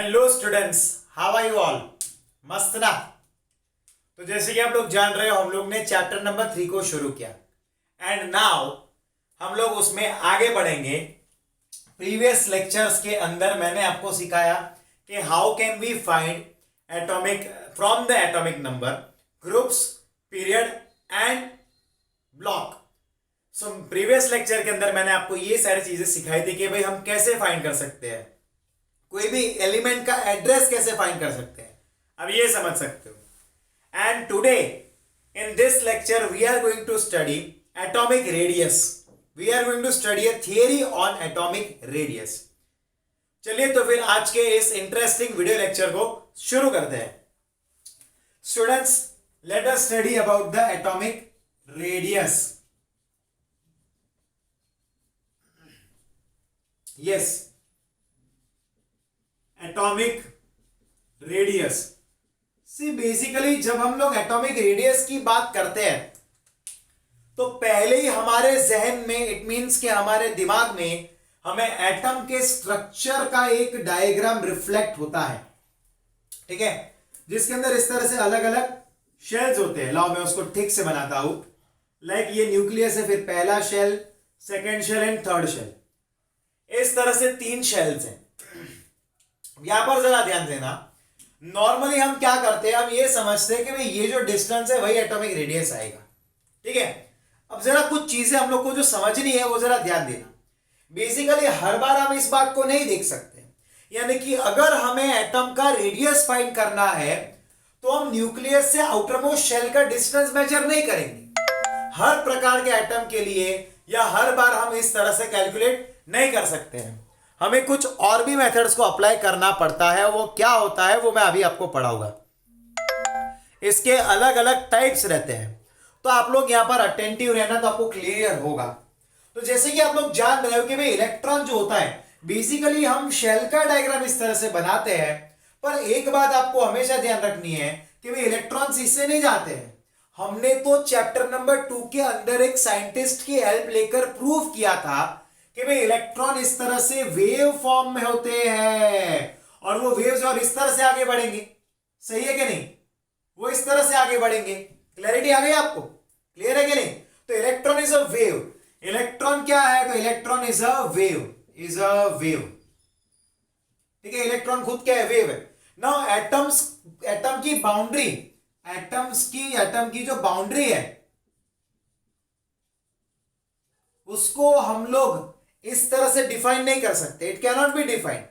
Hello students, how are you all? मस्त ना? तो जैसे कि आप लोग जान रहे हो, हम लोग ने चैप्टर नंबर 3 को शुरू किया एंड नाउ हम लोग उसमें आगे बढ़ेंगे। प्रीवियस लेक्चर्स के अंदर मैंने आपको सिखाया कि how can we find atomic from the atomic number, groups, period and block. So previous lecture के अंदर मैंने आपको ये सारी चीजें सिखाई थी कि भाई हम कैसे फाइंड कर सकते हैं, कोई भी एलिमेंट का एड्रेस कैसे फाइंड कर सकते हैं, अब ये समझ सकते हो। And today in this lecture we are going to study atomic radius. We are going to study a theory on atomic radius. चलिए तो फिर आज के इस इंटरेस्टिंग वीडियो लेक्चर को शुरू करते हैं। Students, let us study about the atomic radius. Yes, atomic radius. See basically जब हम लोग एटॉमिक रेडियस की बात करते हैं तो पहले ही हमारे जहन में, इट मींस कि हमारे दिमाग में हमें एटम के स्ट्रक्चर का एक डायग्राम रिफ्लेक्ट होता है, ठीक है, जिसके अंदर इस तरह से अलग अलग शेल्स होते हैं। लाओ मैं उसको ठीक से बनाता हूं। लाइक ये न्यूक्लियस है, फिर पहला shell, second shell and third shell. इस तरह से 3 शेल्स हैं। यहां पर जरा ध्यान देना, नॉर्मली हम क्या करते हैं, हम ये समझते हैं कि भाई ये जो डिस्टेंस है वही एटॉमिक रेडियस आएगा, ठीक है। अब जरा कुछ चीजें हम लोग को जो समझनी है वो जरा ध्यान देना। बेसिकली हर बार हम इस बात को नहीं देख सकते, यानी कि अगर हमें एटम का रेडियस फाइंड करना है तो हम न्यूक्लियस से आउटरमोस्ट शेल का डिस्टेंस मेजर नहीं करेंगे हर प्रकार के एटम के लिए, या हर बार हम इस तरह से कैलकुलेट नहीं कर सकते हैं। हमें कुछ और भी मेथड्स को अप्लाई करना पड़ता है। वो क्या होता है वो मैं अभी आपको पढ़ाऊंगा। इसके अलग अलग टाइप्स रहते हैं, तो आप लोग यहां पर अटेंटिव रहना तो आपको क्लियर होगा। तो जैसे कि आप लोग जान रहे हो कि भाई इलेक्ट्रॉन जो होता है, बेसिकली हम शेल का डायग्राम इस तरह से बनाते हैं, पर एक बात आपको हमेशा ध्यान रखनी है कि भाई इलेक्ट्रॉन्स इससे नहीं जाते हैं। हमने तो चैप्टर नंबर 2 के अंदर एक साइंटिस्ट की हेल्प लेकर प्रूव किया था कि भाई इलेक्ट्रॉन इस तरह से वेव फॉर्म में होते हैं, और वो वेव्स और इस तरह से आगे बढ़ेंगे। सही है कि नहीं? वो इस तरह से आगे बढ़ेंगे। क्लैरिटी आ गई आपको? क्लियर है कि नहीं? तो electron is a wave. Electron क्या है? तो electron is a wave, is a wave, ठीक है। इलेक्ट्रॉन खुद क्या है? वेव है। नाउ एटम्स, एटम की बाउंड्री, एटम की जो बाउंड्री है उसको हम लोग इस तरह से डिफाइन नहीं कर सकते। It can not be defined.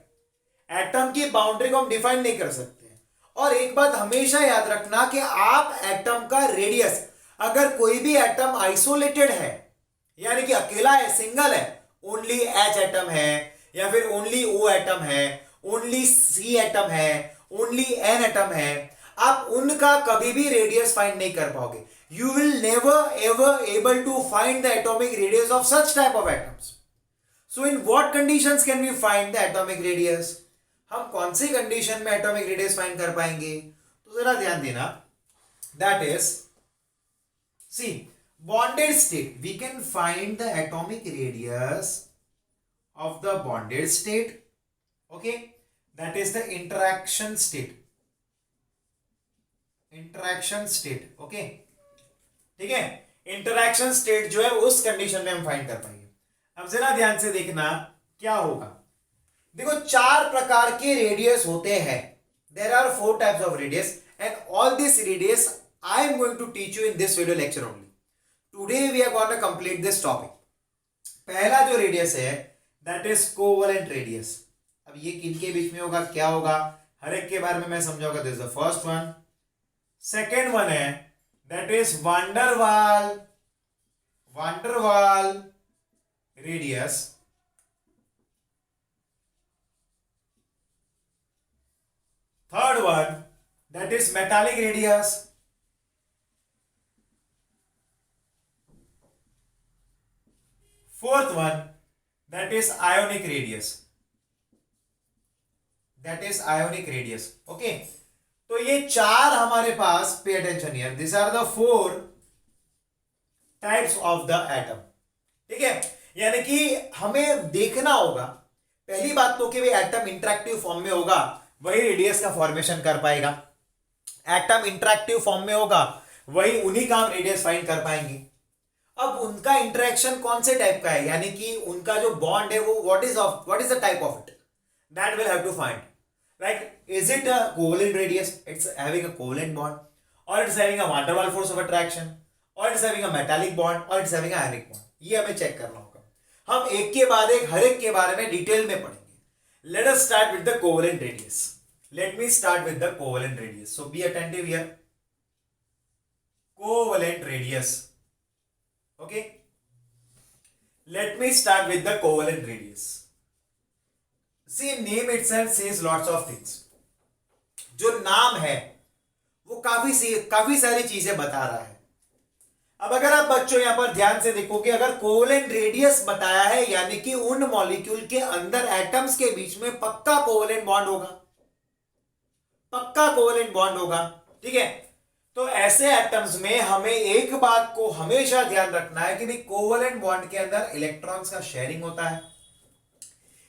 Atom की बाउंड्री को हम डिफाइन नहीं कर सकते। और एक बात हमेशा याद रखना कि आप एटम का रेडियस, अगर कोई भी एटम आइसोलेटेड है, यानी कि अकेला है, सिंगल है, ओनली एच एटम है, या फिर ओनली ओ एटम है, ओनली सी एटम है, ओनली एन एटम है, आप उनका कभी भी रेडियस फाइंड नहीं कर पाओगे। You will never ever able to find the atomic radius of such type of atoms. So in what conditions can we find the atomic radius? हम कौन सी कंडीशन में एटॉमिक रेडियस फाइंड कर पाएंगे? तो जरा ध्यान देना। That is, see, bonded state. We can find the atomic radius of the bonded state. Okay, that is the interaction state. Interaction state. Okay. ठीक है, इंटरैक्शन स्टेट जो है उस कंडीशन में हम फाइंड कर पाएंगे। अब जरा ध्यान से देखना क्या होगा। देखो 4 प्रकार के रेडियस होते हैं। There are 4 types of radius and all this radius I am going to teach you in this video lecture only. Today we are going to complete this topic. पहला जो रेडियस है दैट इज कोवेलेंट रेडियस। अब ये किनके बीच में होगा, क्या होगा, हर एक के बारे में मैं समझाऊंगा। This is the first one. Second one है that is van der Waal radius. Third one, that is metallic radius. Fourth one, that is ionic radius. That is ionic radius. Okay. तो ये 4 हमारे पास, pay attention here, this are the 4 types of the atom, ठीक है। यानी कि हमें देखना होगा पहली बात तो कि भाई एटम इंटरेक्टिव फॉर्म में होगा, वही रेडियस का फॉर्मेशन कर पाएगा। एटम इंटरेक्टिव फॉर्म में होगा, वही उन्हीं का हम रेडियस फाइंड कर पाएंगे। अब उनका इंटरेक्शन कौन से टाइप का है, यानी कि उनका जो बॉन्ड है वो what is the type of it, that will have to find. Like is it a covalent radius, it's having a covalent bond, और it's having a van der Waals force of attraction, और it's having a metallic bond, और it's having a ionic bond. ये हमें check करना होगा। हम एक के बाद एक हर एक के बारे में डिटेल में पढ़ेंगे। Let us start with the covalent radius. Let me start with the covalent radius, so be attentive here. Covalent radius, okay, let me start with the covalent radius. See, name itself says lots of things. जो नाम है वो काफी सारी चीजें बता रहा है। अब अगर आप बच्चों यहां पर ध्यान से देखोगे, अगर कोवेलेंट रेडियस बताया है यानी कि उन मॉलिक्यूल के अंदर एटम्स के बीच में पक्का कोवेलेंट बॉन्ड होगा, पक्का कोवेलेंट बॉन्ड होगा, ठीक है। तो ऐसे एटम्स में हमें एक बात को हमेशा ध्यान रखना है कि भाई कोवेलेंट बॉन्ड के अंदर इलेक्ट्रॉन्स का शेयरिंग होता है,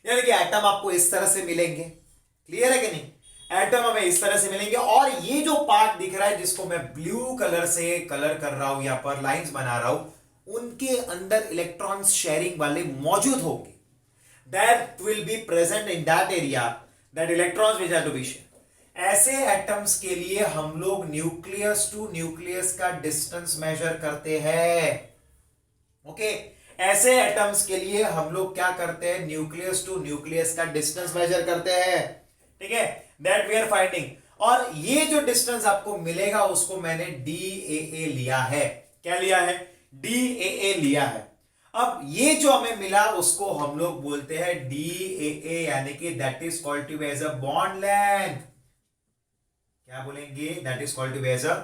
यानी कि एटम आपको इस तरह से मिलेंगे। क्लियर है कि नहीं? एटम हमें इस तरह से मिलेंगे, और ये जो पार्ट दिख रहा है जिसको मैं ब्लू कलर से कलर कर रहा हूं, यहां पर लाइंस बना रहा हूं, उनके अंदर इलेक्ट्रॉन्स शेयरिंग वाले मौजूद होंगे। That will be present in that area, that electrons which are to be share. ऐसे एटम्स के लिए हम लोग न्यूक्लियस टू न्यूक्लियस का डिस्टेंस मेजर करते हैं। ओके, ऐसे एटम्स के लिए हम लोग क्या करते हैं, न्यूक्लियस टू न्यूक्लियस का डिस्टेंस मेजर करते हैं, ठीक है, दैट वी आर फाइंडिंग। और ये जो डिस्टेंस आपको मिलेगा उसको मैंने DAA लिया है। क्या लिया है? DAA लिया है। अब ये जो हमें मिला उसको हम लोग बोलते हैं DAA, यानी कि that is called to be as a bond length. क्या बोलेंगे? That is called to be as a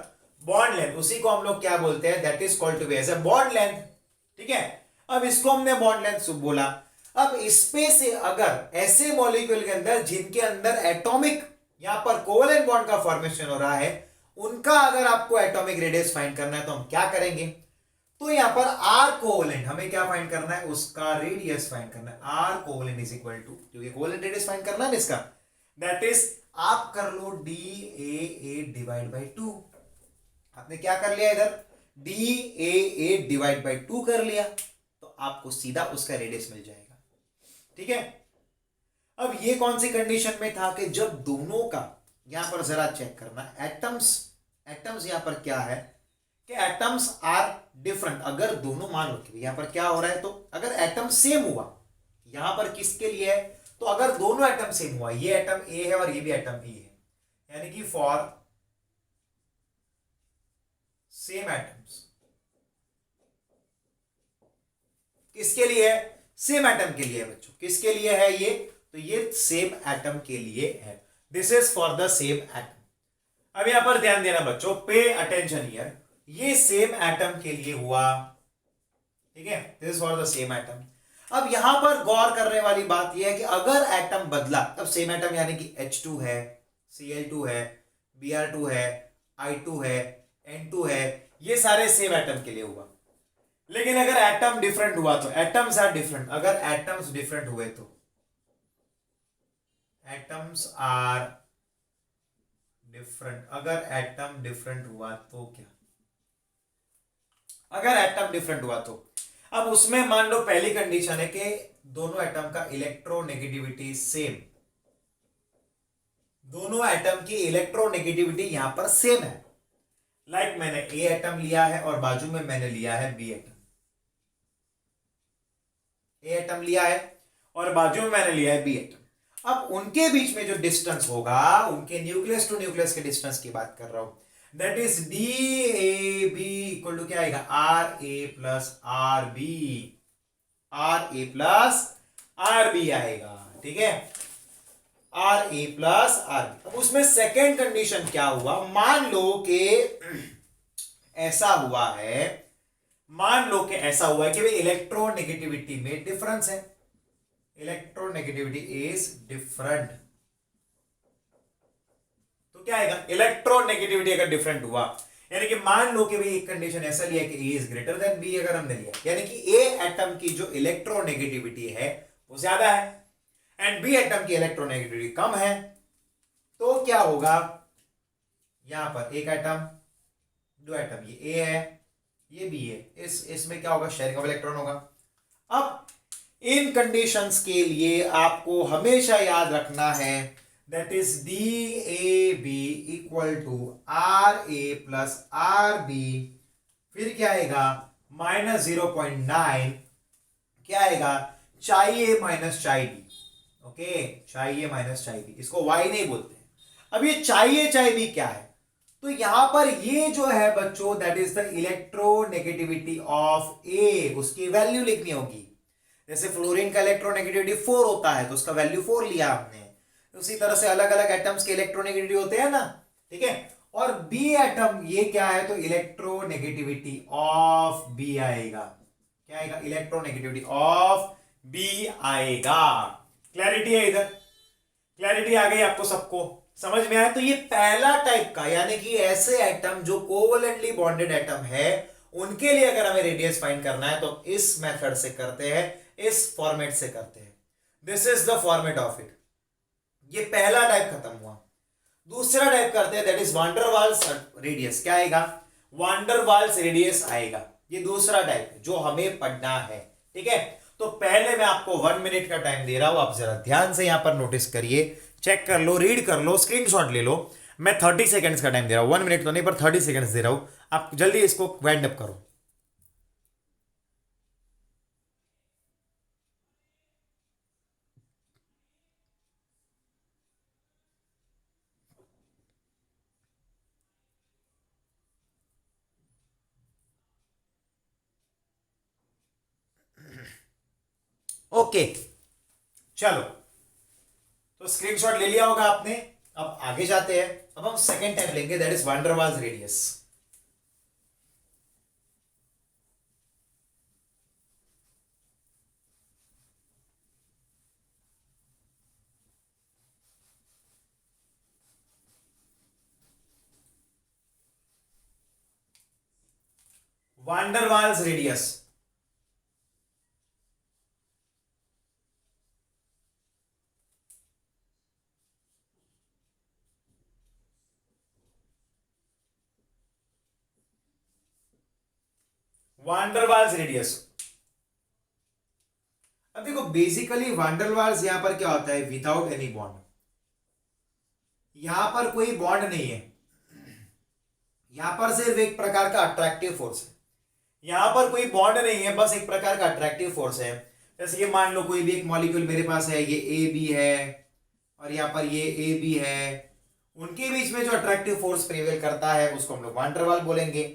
bond length. उसी को हम लोग क्या बोलते हैं? That is called to be as a bond length, ठीक है। अब इसको हमने बॉन्ड लेंथ बोला। अब इसपे से अगर ऐसे मॉलिक्यूल के अंदर जिनके अंदर एटॉमिक यहां पर कोवेलेंट बॉन्ड का फॉर्मेशन हो रहा है, उनका अगर आपको एटॉमिक रेडियस फाइंड करना है तो हम क्या करेंगे? तो यहां पर आर कोवेलेंट हमें क्या फाइंड करना है? उसका रेडियस फाइंड करना है। R covalent is equal to, क्योंकि कोवेलेंट रेडियस फाइंड करना है इसका, दैट इज आप कर लो DAA डिवाइड बाई 2। आपने क्या कर लिया इधर? DAA डिवाइड बाई 2 कर लिया, तो आपको सीधा उसका रेडियस मिल जाएगा, ठीक है। अब ये कौन सी कंडीशन में था कि जब दोनों का, यहां पर जरा चेक करना, एटम्स यहां पर क्या है कि एटम्स आर डिफरेंट। अगर दोनों, मान लो कि यहां पर क्या हो रहा है, तो अगर एटम सेम हुआ, यहां पर किसके लिए है, तो अगर दोनों एटम सेम हुआ, ये एटम ए है और ये भी एटम बी है, यानी कि फॉर सेम एटम्स, किसके लिए है? सेम एटम के लिए है बच्चों। किसके लिए है ये? तो ये सेम एटम के लिए है। This is for the same atom. अब यहां पर ध्यान देना बच्चों, पे अटेंशन हियर। ये सेम एटम के लिए हुआ, ठीक है, this is for the same atom. अब यहां पर गौर करने वाली बात यह है कि अगर एटम बदला, तब सेम एटम यानी कि H2 है, Cl2 है, Br2 है, I2 है, N2 है, ये सारे सेम एटम के लिए हुआ। लेकिन अगर एटम डिफरेंट हुआ तो, एटम्स आर डिफरेंट, अगर एटम्स डिफरेंट हुए तो, एटम्स आर डिफरेंट, अगर एटम डिफरेंट हुआ तो क्या? अगर एटम डिफरेंट हुआ तो, अब उसमें मान लो पहली कंडीशन है कि दोनों एटम का इलेक्ट्रोनेगेटिविटी सेम, दोनों एटम की इलेक्ट्रोनेगेटिविटी यहां पर सेम है। लाइक मैंने ए एटम लिया है और बाजू में मैंने लिया है बी एटम। ए एटम लिया है और बाजू में मैंने लिया है बी एटम। अब उनके बीच में जो डिस्टेंस होगा, उनके न्यूक्लियस टू न्यूक्लियस के डिस्टेंस की बात कर रहा हूं, that is DAB equal to क्या आएगा? RA plus RB, RA plus RB आएगा, ठीक है, RA प्लस RB। अब उसमें सेकेंड कंडीशन क्या हुआ? मान लो कि ऐसा हुआ है, मान लो कि ऐसा हुआ है कि भाई इलेक्ट्रोनेगेटिविटी में डिफरेंस है, इलेक्ट्रोनेगेटिविटी इज डिफरेंट, तो क्या आएगा? इलेक्ट्रोनेगेटिविटी अगर डिफरेंट हुआ, यानी कि मान लो कि भाई एक कंडीशन ऐसा लिया कि A is greater than B, अगर हमने लिया, यानी कि A एटम की जो इलेक्ट्रोनेगेटिविटी है वो ज्यादा है एंड B एटम की इलेक्ट्रोनेगेटिविटी कम है, क्या होगा, यहां पर एक एटम, दो एटम, ये ए है ये बी है, इसमें क्या होगा, शेयरिंग ऑफ इलेक्ट्रॉन होगा। अब इन कंडीशंस के लिए आपको हमेशा याद रखना है that is D A B equal to R A plus R B, फिर क्या आएगा -0.9, क्या आएगा चाहिए माइनस चाई बी, ओके चाहिए माइनस चाई बी, इसको वाई नहीं बोलते। अब ये चाहिए चाई बी क्या है, तो यहां पर ये जो है बच्चों that is the electronegativity of A, उसकी वैल्यू लिखनी होगी। जैसे फ्लोरीन का इलेक्ट्रोनेगेटिविटी 4 होता है तो उसका वैल्यू 4 लिया आपने, उसी तरह से अलग अलग एटम्स के इलेक्ट्रोनेगेटिविटी होते हैं ना, ठीक है। और बी एटम ये क्या है, तो इलेक्ट्रोनेगेटिविटी ऑफ बी आएगा, क्या आएगा, इलेक्ट्रोनेगेटिविटी ऑफ बी आएगा। क्लैरिटी है, इधर क्लैरिटी आ गई आपको, सबको समझ में आया। तो ये पहला टाइप का, यानी कि ऐसे एटम जो कोवलेंटली बॉन्डेड एटम है उनके लिए अगर हमें रेडियस फाइंड करना है तो इस मेथड से करते हैं, इस फॉर्मेट से करते हैं। This is the format of it. ये पहला टाइप खत्म हुआ। दूसरा टाइप करते हैं that is van der Waals radius, क्या आएगा, वांडर वाल्स रेडियस आएगा। ये दूसरा टाइप है जो हमें पढ़ना है, ठीक है। तो पहले मैं आपको 1 मिनट का टाइम दे रहा हूं, आप जरा ध्यान से यहां पर नोटिस करिए, चेक कर लो, रीड कर लो, स्क्रीनशॉट ले लो। मैं 30 सेकंड्स का टाइम दे रहा हूं, 1 मिनट तो नहीं पर 30 सेकंड्स दे रहा हूं, आप जल्दी इसको वाइंड अप करो। ओके चलो, तो स्क्रीनशॉट ले लिया होगा आपने। अब आगे जाते हैं, अब हम सेकेंड टाइप लेंगे that is van der Waals radius. Van der Waals radius, van der Waals radius. अब देखो बेसिकली वांडर वाल्स यहां पर क्या होता है, विदाउट एनी बॉन्ड, यहां पर कोई बॉन्ड नहीं है, यहां पर सिर्फ एक प्रकार का अट्रैक्टिव फोर्स है, यहां पर कोई बॉन्ड नहीं है, बस एक प्रकार का अट्रैक्टिव फोर्स है। जैसे ये मान लो कोई भी एक मॉलिक्यूल मेरे पास है, ये ए बी है और यहां पर ये ए बी है, उनके बीच में जो अट्रैक्टिव फोर्स प्रिवेल करता है उसको हम लोग वान डर वाल बोलेंगे।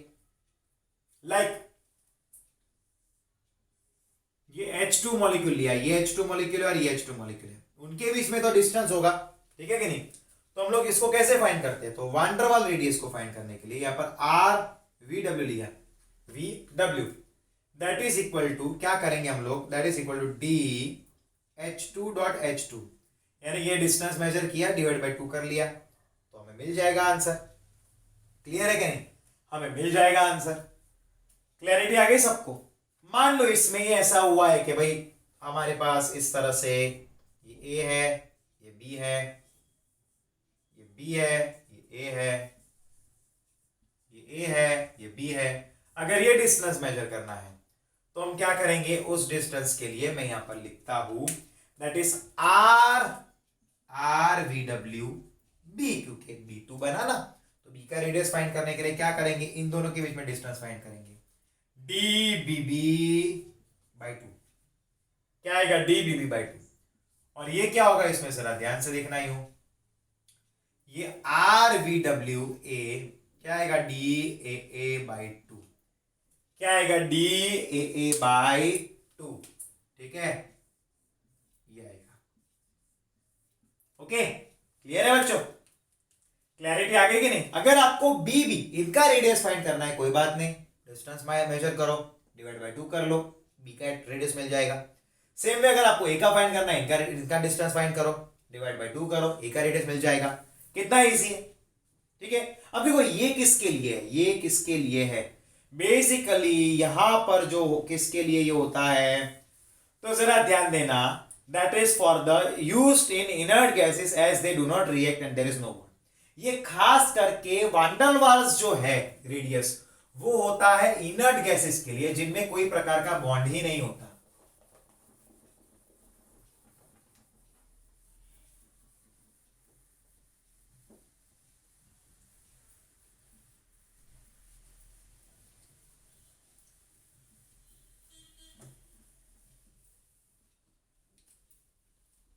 लाइक ये H2 मॉलिक्यूल लिया, ये H2 मॉलिक्यूल है और ये H2 मॉलिक्यूल है, उनके बीच में तो डिस्टेंस होगा, ठीक है कि नहीं। तो हम लोग इसको कैसे फाइंड करते हैं, तो वान डर वाल रेडियस को फाइंड करने के लिए यहां पर आर वी डब्ल्यू लिया, V W that is equal to, क्या करेंगे हम लोग, that is equal to D H2 dot H2, यानी ये डिस्टेंस मेजर किया डिवाइड बाई 2 कर लिया, तो हमें मिल जाएगा आंसर। क्लियर है कि नहीं, हमें मिल जाएगा आंसर। क्लैरिटी आ गई सबको। मान लो इसमें ये ऐसा हुआ है कि भाई हमारे पास इस तरह से ये ए है, ये बी है, ये बी है, ये ए है, ये ए है, ये बी है। अगर ये डिस्टेंस मेजर करना है तो हम क्या करेंगे, उस डिस्टेंस के लिए मैं यहां पर लिखता हूं that is R R V W B, क्योंकि बी 2 बना ना, तो बी का रेडियस फाइंड करने के लिए क्या करेंगे, इन दोनों के बीच में डिस्टेंस फाइंड करेंगे, डी बी बी बाई 2, क्या आएगा, डी बी बी बाई 2। और ये क्या होगा, इसमें जरा ध्यान से देखना ही हो, ये आर वी डब्ल्यू ए क्या आएगा, डी ए ए बाई 2, क्या आएगा, डी ए ए बाई 2, ठीक है, ये आएगा। ओके क्लियर है बच्चों, क्लैरिटी आ गई कि नहीं। अगर आपको बी बी इनका रेडियस फाइंड करना है कोई बात नहीं, डिस्टेंस मेजर करो, डिवाइड बाय 2 कर लो, बी का रेडियस मिल जाएगा। सेम वे अगर आपको ए का फाइंड करना है, इनका डिस्टेंस फाइंड करो, डिवाइड बाय 2 करो, ए का रेडियस मिल जाएगा। कितना इजी है, ठीक है। अब देखो ये किसके लिए है, ये किसके लिए है, बेसिकली यहां पर जो किसके लिए ये होता है, तो जरा ध्यान देना, that is for the used in inert gases as they do not react and there is no bond. ये खास करके वांडर वाल्स जो है रेडियस, वो होता है इनर्ट गैसेस के लिए जिनमें कोई प्रकार का बॉन्ड ही नहीं होता।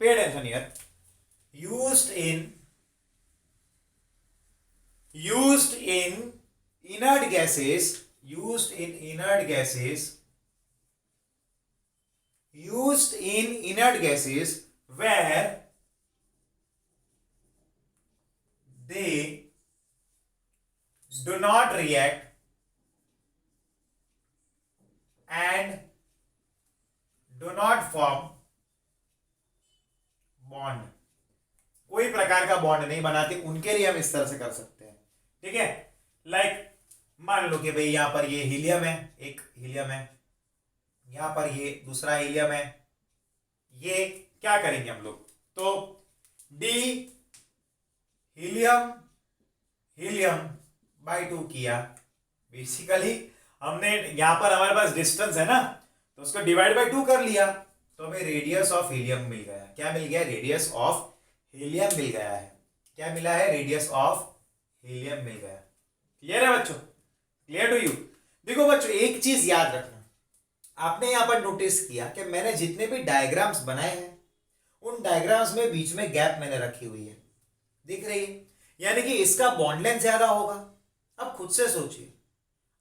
Pay attention here. Used in inert gases, used in inert gases where they do not react and do not form bond, कोई प्रकार का बॉन्ड नहीं बनाते, उनके लिए हम इस तरह से कर सकते हैं। ठीक है, लाइक मान लो कि भाई यहां पर ये हीलियम है, एक हीलियम है, यहां पर ये दूसरा हीलियम है, ये क्या करेंगे हम लोग, तो डी हीलियम हीलियम बाई 2 किया। बेसिकली हमने यहां पर हमारे पास डिस्टेंस है ना, तो उसको डिवाइड बाई 2 कर लिया, तो हमें रेडियस ऑफ हीलियम मिल गया। क्या मिल गया, रेडियस ऑफ हीलियम मिल गया है। क्या मिला है, रेडियस ऑफ हीलियम मिल गया। क्लियर है बच्चों, क्लियर टू यू। देखो बच्चों एक चीज याद रखना, आपने यहां पर नोटिस किया कि मैंने जितने भी डायग्राम्स बनाए हैं उन डायग्राम्स में बीच में गैप मैंने रखी हुई है, दिख रही है, यानी कि इसका बॉन्ड लेंथ ज्यादा होगा। अब खुद से सोचिए,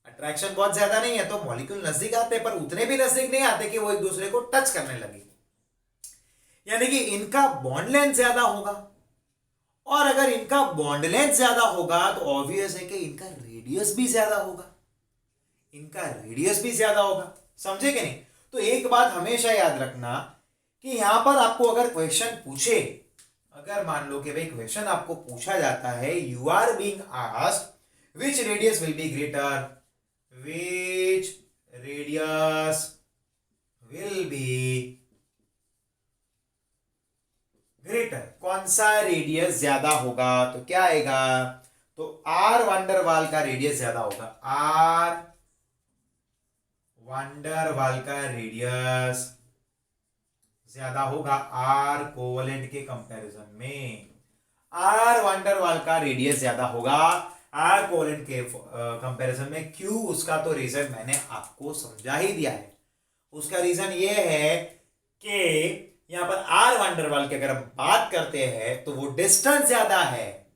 अट्रैक्शन बहुत ज्यादा नहीं है तो मॉलिक्यूल नजदीक आते हैं, पर उतने भी नजदीक नहीं आते कि वो एक दूसरे को टच करने लगे, यानी कि इनका बॉन्ड लेंथ ज्यादा होगा। और अगर इनका बॉन्ड लेंथ ज्यादा होगा तो ऑब्वियस है कि इनका रेडियस भी ज्यादा होगा, इनका रेडियस भी ज्यादा होगा। समझे कि नहीं? तो एक बात हमेशा याद रखना कि यहां पर आपको अगर क्वेश्चन पूछे, अगर मान लो कि भाई क्वेश्चन आपको पूछा जाता है, you are being asked which radius will be greater, which radius will be greater, कौन सा रेडियस ज्यादा होगा, तो क्या आएगा, तो आर वांडरवाल का रेडियस ज्यादा होगा, आर वांडरवाल का रेडियस ज्यादा होगा आर कोवलेंट के कंपैरिजन में। आर वांडरवाल का रेडियस ज्यादा होगा आर कोवलेंट के कंपैरिजन में। क्यों, उसका तो रीजन मैंने आपको समझा ही दिया है। उसका रीजन ये है कि यहां पर आर वांडरवाल की अगर हम बात करते हैं तो वो डिस्टेंस ज्यादा है,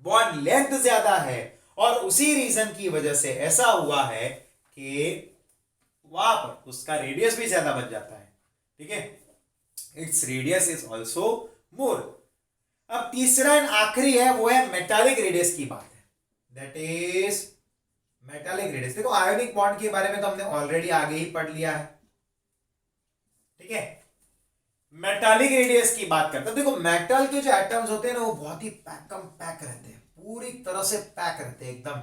बॉन्ड लेंथ ज्यादा है, और उसी रीजन की वजह से ऐसा हुआ है कि वहां पर उसका रेडियस भी ज्यादा बन जाता है। ठीक है, its radius is also more. अब तीसरा एंड आखिरी है, वो है मेटालिक रेडियस की बात है, दैट इज मेटालिक रेडियस। देखो आयोनिक बॉन्ड के बारे में तो हमने ऑलरेडी आगे ही पढ़ लिया है। ठीक है, मेटालिक रेडियस की बात करते हैं। देखो मेटल के जो एटम्स होते हैं ना वो बहुत ही पैक रहते हैं, पूरी तरह से पैक रहते हैं एकदम,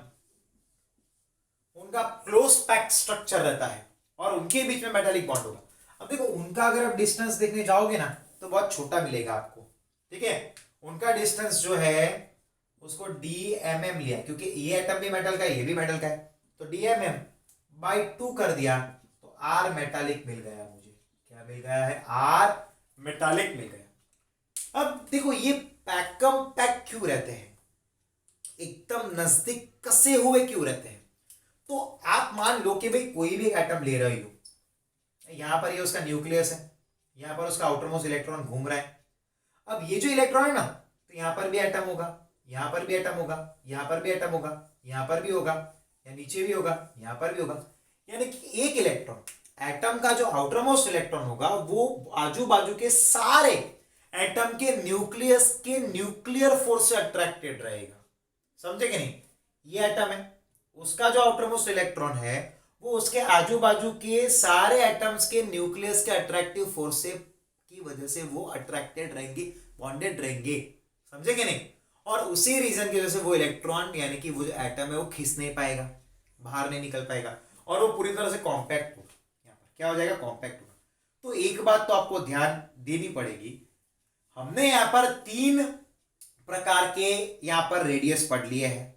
उनका क्लोज पैक स्ट्रक्चर रहता है और उनके बीच में मेटालिक बॉन्ड होगा। अब देखो उनका अगर आप डिस्टेंस देखने जाओगे ना तो बहुत छोटा मिलेगा आपको। ठीक है, उनका डिस्टेंस जो है उसको DMM लिया, क्योंकि ये एटम भी मेटल का है, ये भी मेटल का है, तो DMM बाई 2 कर दिया, तो आर मेटालिक मिल गया मुझे। क्या मिल गया है, आर मेटालिक मिल गया। अब देखो ये पैकम पैक क्यों रहते हैं, एकदम नजदीक कसे हुए क्यों रहते हैं, तो आप मान लो कि भाई कोई भी एटम ले रहे हो, यहां पर ये उसका न्यूक्लियस है, यहां पर उसका आउटरमोस्ट इलेक्ट्रॉन घूम रहा है। अब ये जो इलेक्ट्रॉन है ना, तो यहां पर भी एटम होगा, यहां पर भी एटम होगा, यहां पर भी एटम होगा, यहां पर भी होगा, या नीचे भी होगा, यहां पर भी होगा, यानी कि एक इलेक्ट्रॉन, एटम का जो आउटरमोस्ट इलेक्ट्रॉन होगा वो आजू बाजू के सारे एटम के न्यूक्लियस के न्यूक्लियर फोर्स से अट्रैक्टेड रहेगा। समझे कि नहीं? ये एटम है, उसका जो आउटरमोस्ट इलेक्ट्रॉन है वो उसके आजू बाजू के सारे एटम्स के न्यूक्लियस के अट्रैक्टिव फोर्स से की वजह से वो अट्रैक्टेड रहेंगे, बॉन्डेड रहेंगे। समझे कि नहीं? और उसी रीजन की वजह से वो इलेक्ट्रॉन यानी कि वो जो एटम है वो खींच नहीं पाएगा, बाहर नहीं निकल पाएगा, और वो पूरी तरह से कॉम्पैक्ट होगा। यहाँ पर क्या हो जाएगा, कॉम्पैक्ट होगा। तो एक बात तो आपको ध्यान देनी पड़ेगी, हमने यहाँ पर 3 प्रकार के यहां पर रेडियस पढ़ लिए हैं।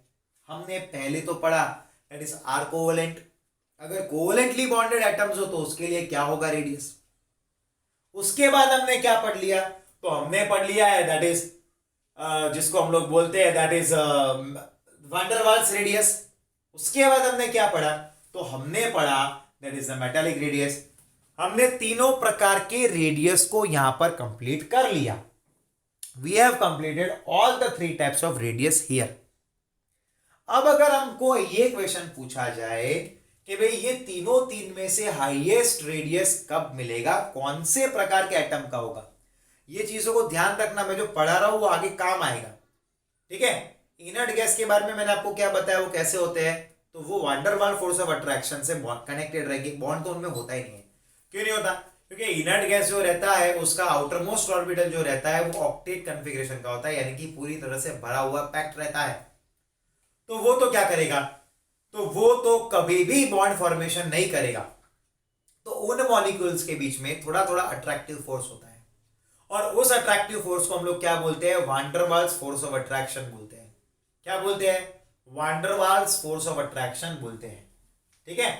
हमने पहले तो पढ़ा दैट इज आर कोवेलेंट। अगर कोवेलेंटली बॉन्डेड एटम्स हो तो उसके लिए क्या होगा रेडियस। उसके बाद हमने क्या पढ़ लिया, तो हमने पढ़ लिया है दैट इज जिसको हम लोग बोलते हैं that is van der Waals radius. उसके बाद हमने क्या पढ़ा, तो हमने पढ़ा that is the metallic radius. हमने तीनों प्रकार के रेडियस को यहां पर कंप्लीट कर लिया। We have completed all the 3 types of radius here. अब अगर हमको ये क्वेश्चन पूछा जाए कि भाई ये तीन में से हाईएस्ट रेडियस कब मिलेगा, कौन से प्रकार के एटम का होगा, ये चीजों को ध्यान रखना। मैं जो पढ़ा रहा हूं वो आगे काम आएगा, ठीक है। इनर्ट गैस के बारे में मैंने आपको क्या बताया, वो कैसे होते हैं, तो वो van der Waals force of attraction से कनेक्टेड रहेगी। बॉन्ड तो उनमें होता ही नहीं है। क्यों नहीं होता, क्योंकि इनर्ट गैस जो रहता है उसका आउटर मोस्ट ऑर्बिटल जो रहता है वो ऑक्टेट कॉन्फ़िगरेशन का होता है, यानी कि पूरी तरह से भरा हुआ पैक्ड रहता है। तो वो तो क्या करेगा, तो वो तो कभी भी बॉन्ड फॉर्मेशन नहीं करेगा। तो उन मॉलिक्यूल्स के बीच में थोड़ा थोड़ा अट्रैक्टिव फोर्स होता है, और उस अट्रैक्टिव फोर्स को हम लोग क्या बोलते हैं, van der Waals force of attraction बोलते हैं। क्या बोलते हैं, van der Waals force of attraction बोलते हैं, ठीक है।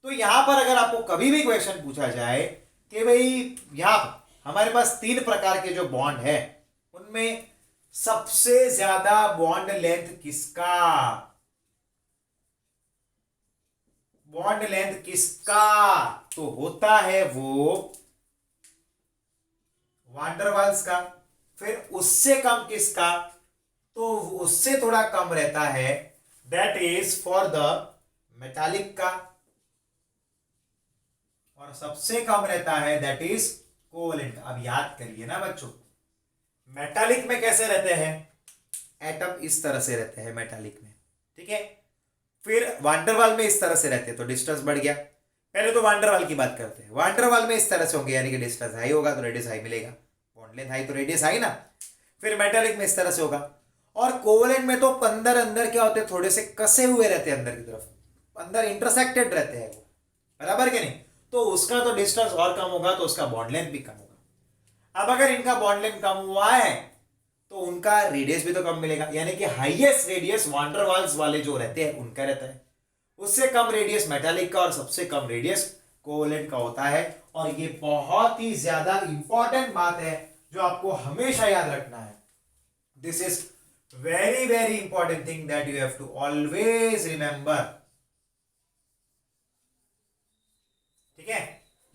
तो यहां पर अगर आपको कभी भी क्वेश्चन पूछा जाए कि भाई यहां पर हमारे पास 3 प्रकार के जो बॉन्ड है उनमें सबसे ज्यादा बॉन्ड लेंथ किसका, बॉन्ड लेंथ किसका, तो होता है वो वान डेर वाल्स का। फिर उससे कम किसका, तो उससे थोड़ा कम रहता है that is for the metallic का, और सबसे कम रहता है दैट इज कोवेलेंट का। अब याद करिए ना बच्चों, मेटालिक में कैसे रहते हैं, एटम इस तरह से रहते हैं मेटालिक में, ठीक है। फिर वान डेर वाल में इस तरह से रहते हैं तो डिस्टेंस बढ़ गया। पहले तो वान डेर वाल की बात करते हैं। वान डेर वाल में इस तरह से होंगे, यानी कि डिस्टेंस हाई होगा तो रेडियस हाई मिलेगा, बॉन्ड लेंथ हाई तो रेडियस हाई ना। फिर मेटालिक में इस तरह से होगा, और कोवेलेंट में तो अंदर अंदर क्या होते हैं, थोड़े से कसे हुए रहते हैं, अंदर की तरफ अंदर इंटरसेक्टेड रहते हैं वो, बराबर के नहीं। तो उसका तो डिस्टेंस और कम होगा तो उसका बॉन्ड लेंथ भी कम होगा। अब अगर इनका बॉन्ड लेंथ कम हुआ है तो उनका रेडियस भी तो कम मिलेगा, यानी कि हाईएस्ट रेडियस वान डेर वाल्स वाले जो रहते हैं उनका रहता है, उससे कम रेडियस मेटालिक का, और सबसे कम रेडियस कोवेलेंट का होता है। और ये बहुत ही ज्यादा इंपॉर्टेंट बात है जो आपको हमेशा याद रखना है। This is very very important thing that you have to always remember, ठीक है।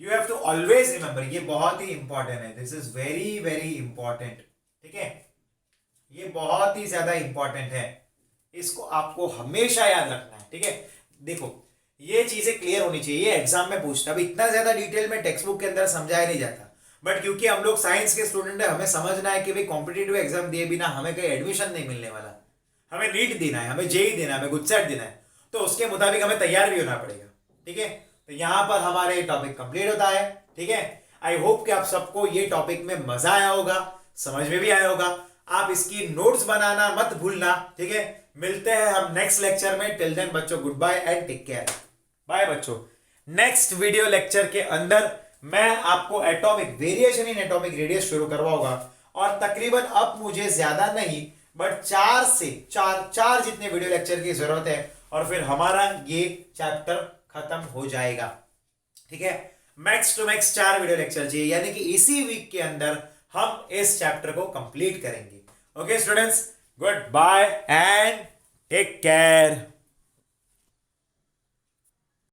You have to always remember, ये बहुत ही इंपॉर्टेंट है। This is very very important, ठीक है। ये बहुत ही ज्यादा इंपॉर्टेंट है, इसको आपको हमेशा याद रखना है, ठीक है। देखो ये चीजें क्लियर होनी चाहिए, एग्जाम में पूछता है। अब इतना ज्यादा डिटेल में टेक्स्ट बुक के अंदर समझाया नहीं जाता, बट क्योंकि हम लोग साइंस के स्टूडेंट है, हमें समझना है कि भाई कॉम्पिटिटिव एग्जाम दिए बिना हमें कहीं एडमिशन नहीं मिलने वाला। हमें नीट देना है, हमें जेई देना है, हमें गुजसेट देना है, तो उसके मुताबिक हमें तैयार भी होना पड़ेगा, ठीक है। तो यहां पर हमारे टॉपिक कंप्लीट होता है, ठीक है। आई होप कि आप सबको ये टॉपिक में मजा आया होगा, समझ में भी आया होगा। आप इसकी नोट्स बनाना मत भूलना, ठीक है। मिलते हैं हम नेक्स्ट लेक्चर में। टिल देन बच्चों, good bye and take care. Bye बच्चों। नेक्स्ट वीडियो लेक्चर के अंदर मैं आपको atomic variation in atomic radius शुरू करवाऊंगा, और तकरीबन अब मुझे ज्यादा नहीं बट 4 से 4 जितने वीडियो लेक्चर की जरूरत है, और फिर हमारा ये चैप्टर खत्म हो जाएगा, ठीक है। Max to max 4 video lecture चाहिए, यानी कि इसी वीक के अंदर हम इस चैप्टर को कंप्लीट करेंगे। Okay students, good bye and take care.